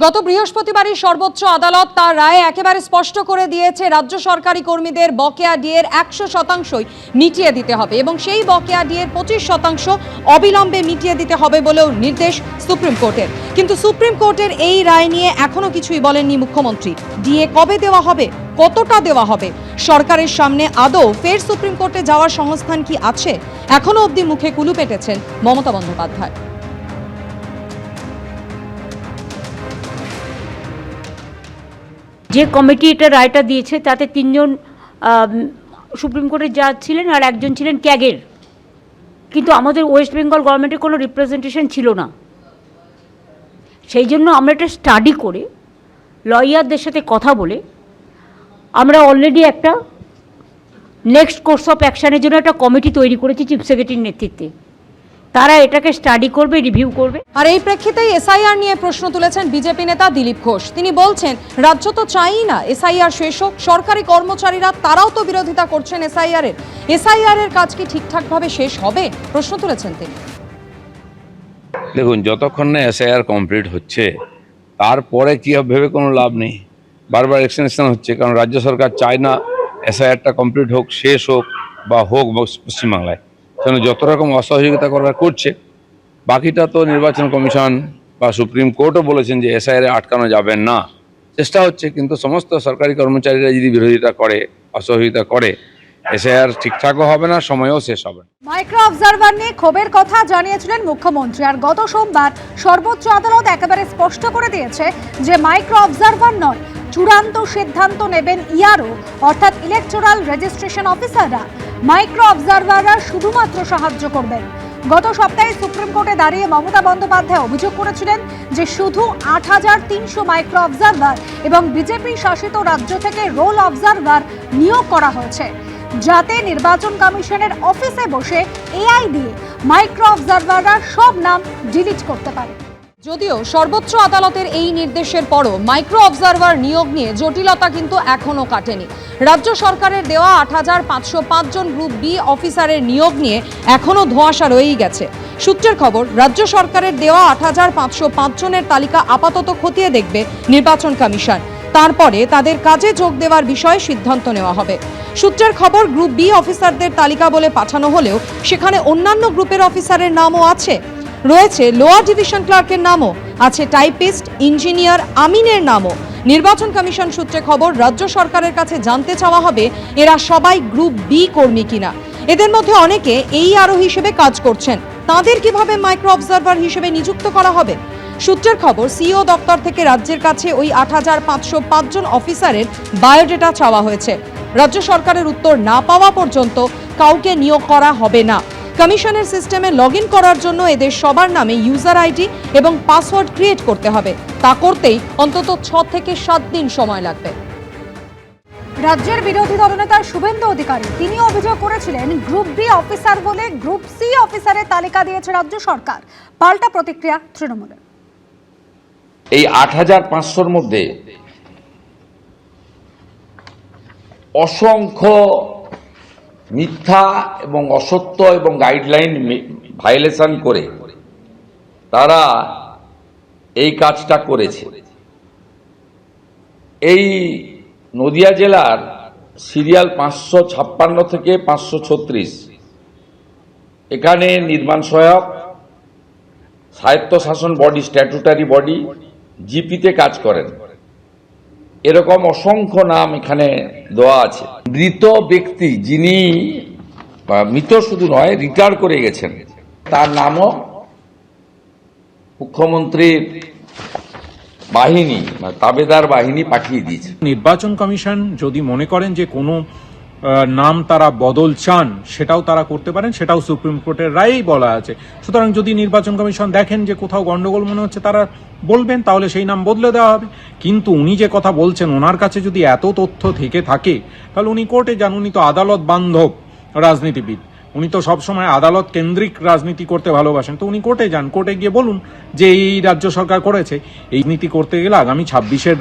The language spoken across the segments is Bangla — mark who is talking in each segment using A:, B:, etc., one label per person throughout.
A: গত বৃহস্পতিবারই সর্বোচ্চ আদালত তার রায়ে একেবারে স্পষ্ট করে দিয়েছে রাজ্য সরকারি কর্মীদের বকেয়া ডিএর 100%ই মিটিয়ে দিতে হবে এবং সেই বকেয়া ডিএর 25% অবিলম্বে মিটিয়ে দিতে হবে বলেও নির্দেশ সুপ্রিম কোর্টের। কিন্তু সুপ্রিম কোর্টের এই রায় নিয়ে এখনো কিছুই বলেননি মুখ্যমন্ত্রী। ডিএ কবে দেওয়া হবে, কতটা দেওয়া হবে, সরকারের সামনে আদৌ ফের সুপ্রিম কোর্টে যাওয়ার সংস্থান কি আছে, এখনো অবধি মুখে কুলু পেটেছেন মমতা বন্দ্যোপাধ্যায়।
B: যে কমিটি এটা রায়টা দিয়েছে তাতে 3 জন সুপ্রিম কোর্টের জাজ ছিলেন আর একজন ছিলেন ক্যাগের, কিন্তু আমাদের ওয়েস্ট বেঙ্গল গভর্নমেন্টের কোনো রিপ্রেজেন্টেশন ছিল না। সেই জন্য আমরা এটা স্টাডি করে লয়ারদের সাথে কথা বলে আমরা অলরেডি একটা নেক্সট কোর্স অফ অ্যাকশনের জন্য একটা কমিটি তৈরি করেছি চিফ সেক্রেটারির নেতৃত্বে। তারা এটাকে স্টাডি করবে, রিভিউ করবে।
A: আর এই প্রেক্ষিতেই এসআইআর নিয়ে প্রশ্ন তুলেছেন বিজেপি নেতা দিলীপ ঘোষ। তিনি বলছেন, রাজ্য তো চাইই না এসআইআর শেষ হোক, সরকারি কর্মচারীরা তারাও তো বিরোধিতা করছেন এসআইআর এর কাজ কি ঠিকঠাকভাবে শেষ হবে, প্রশ্ন তুলেছেন তিনি।
C: দেখুন, যতক্ষণ না এসআইআর কমপ্লিট হচ্ছে তারপরে কি ভেবে কোনো লাভ নেই। বারবার এক্সটেনশন হচ্ছে, কারণ রাজ্য সরকার চায় না এসআইআরটা কমপ্লিট হোক, শেষ হোক বা হোক পশ্চিমবাংলায়। সেখানে যত রকম অসহযোগিতা করার করছে। বাকিটা তো নির্বাচন কমিশন বা সুপ্রিম কোর্টও বলেছেন যে এসআইআরে আটকানো যাবে না। চেষ্টা হচ্ছে, কিন্তু সমস্ত সরকারি কর্মচারীরা যদি বিরোধিতা করে, অসহযোগিতা করে, এসআইআর ঠিকঠাকও হবে না, সময়ও শেষ হবে না।
D: মাইক্রো অবজারভার নিয়ে ক্ষোভের কথা জানিয়েছিলেন মুখ্যমন্ত্রী। আর গত সোমবার সর্বোচ্চ আদালত একেবারে স্পষ্ট করে দিয়েছে যে মাইক্রো অবজারভার নয়, চূড়ান্ত সিদ্ধান্ত নেবেন ইআরও অর্থাৎ ইলেকটোরাল রেজিস্ট্রেশন অফিসাররা। মাইক্রো অবজারভাররা শুধুমাত্র সাহায্য করবেন। গত সপ্তাহে সুপ্রিম কোর্টে দাঁড়িয়ে মমতা বন্দ্যোপাধ্যায় অভিযোগ করেছিলেন যে শুধু ৮৩০০ মাইক্রো অবজারভার এবং বিজেপি শাসিত রাজ্য থেকে রোল অবজারভার নিয়োগ করা হয়েছে, যাতে নির্বাচন কমিশনের অফিসে বসে এআই দিয়ে মাইক্রো অবজারভাররা সব নাম ডিলিট করতে পারে।
A: যদিও সর্বোচ্চ আদালতের এই নির্দেশের পরও মাইক্রো অবজারভার নিয়োগ নিয়ে জটিলতা কিন্তু এখনো কাটেনি। রাজ্য সরকারের দেওয়া ৮৫০৫ জন গ্রুপ বি অফিসারের নিয়োগ নিয়ে এখনো ধোঁয়াশা রয়েই গেছে। সূত্রের খবর, রাজ্য সরকারের দেওয়া ৮৫০৫ জনের তালিকা আপাতত খতিয়ে দেখবে নির্বাচন কমিশন। তারপরে তাদের কাজে যোগ দেওয়ার বিষয়ে সিদ্ধান্ত নেওয়া হবে। সূত্রের খবর, গ্রুপ বি অফিসারদের তালিকা বলে পাঠানো হলেও সেখানে অন্যান্য গ্রুপের অফিসারের নামও আছে। রয়েছে লোয়ার ডিভিশন ক্লার্কের নামও, আছে টাইপিস্ট, ইঞ্জিনিয়ার, আমিনের নামও। নির্বাচন কমিশন সূত্রে খবর, রাজ্য সরকারের কাছে জানতে চাওয়া হবে এরা সবাই গ্রুপ বি কর্মী কিনা। এদের মধ্যে অনেকে এইআরও হিসেবে কাজ করছেন, তাদের কিভাবে মাইক্রো অবজারভার হিসেবে নিযুক্ত করা হবে? সূত্রের খবর, সিইও দপ্তর থেকে রাজ্যের কাছে ওই ৮৫০৫ জন অফিসারের বায়োডেটা চাওয়া হয়েছে। রাজ্য সরকারের উত্তর না পাওয়া পর্যন্ত কাউকে নিয়োগ করা হবে না। কমিশনের সিস্টেমে লগ ইন করার জন্য এদের সবার নামে ইউজার আইডি এবং পাসওয়ার্ড ক্রিয়েট করতে হবে। তা করতেই অন্তত ৬ থেকে ৭ দিন সময় লাগবে।
D: রাজ্যের বিরোধী দলনেতা শুভেন্দু অধিকারী তিনি অভিযোগ করেছিলেন গ্রুপ বি অফিসার বলে গ্রুপ সি অফিসারের তালিকা দিয়েছে রাজ্য সরকার। পাল্টা প্রতিক্রিয়া তৃণমূলের।
E: এই ৮৫০০-র মধ্যে অসংখ্য মিথ্যা এবং অসত্য এবং গাইডলাইন ভায়োলেশন করে তারা এই কাজটা করেছে। এই নদিয়া জেলার সিরিয়াল ৫৫৬ থেকে ৫৩৬, এখানে নির্মাণ সহায়ক, স্বায়ত্তশাসন বডি, স্ট্যাটুটারি বডি, জিপিতে কাজ করেন। এরকম অসংখ্য নাম এখানে দেওয়া আছে। মৃত ব্যক্তি যিনি মৃত শুধু নয়, রিটায়ার করে গেছেন, তার নামও মুখ্যমন্ত্রীর বাহিনী, তাবেদার বাহিনী পাঠিয়ে দিয়েছে।
F: নির্বাচন কমিশন যদি মনে করেন যে কোনো নাম তারা বদল চান, সেটাও তারা করতে পারেন, সেটাও সুপ্রিম কোর্টের রায়েই বলা আছে। সুতরাং যদি নির্বাচন কমিশন দেখেন যে কোথাও গন্ডগোল মনে হচ্ছে, তারা বলবেন, তাহলে সেই নাম বদলে দেওয়া হবে। কিন্তু উনি যে কথা বলছেন, ওনার কাছে যদি এত তথ্য থেকে থাকে, তাহলে উনি কোর্টে যান। উনি তো আদালত বান্ধব রাজনীতিবিদ, উনি তো সবসময় আদালত কেন্দ্রিক রাজনীতি করতে ভালোবাসেন। তো উনি কোর্টে যান, কোর্টে গিয়ে বলুন যে এই রাজ্য সরকার করেছে। এই নীতি করতে গেলে আগামী ২৬-এর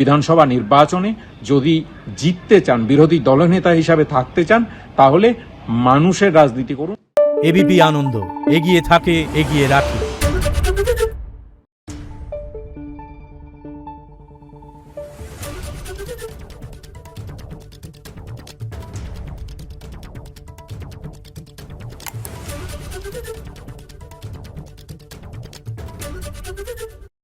F: বিধানসভা নির্বাচনে যদি জিততে চান, বিরোধী দলনেতা হিসাবে থাকতে চান, তাহলে মানুষের রাজনীতি করুন।
G: এবিপি আনন্দ, এগিয়ে থাকে, এগিয়ে রাখে।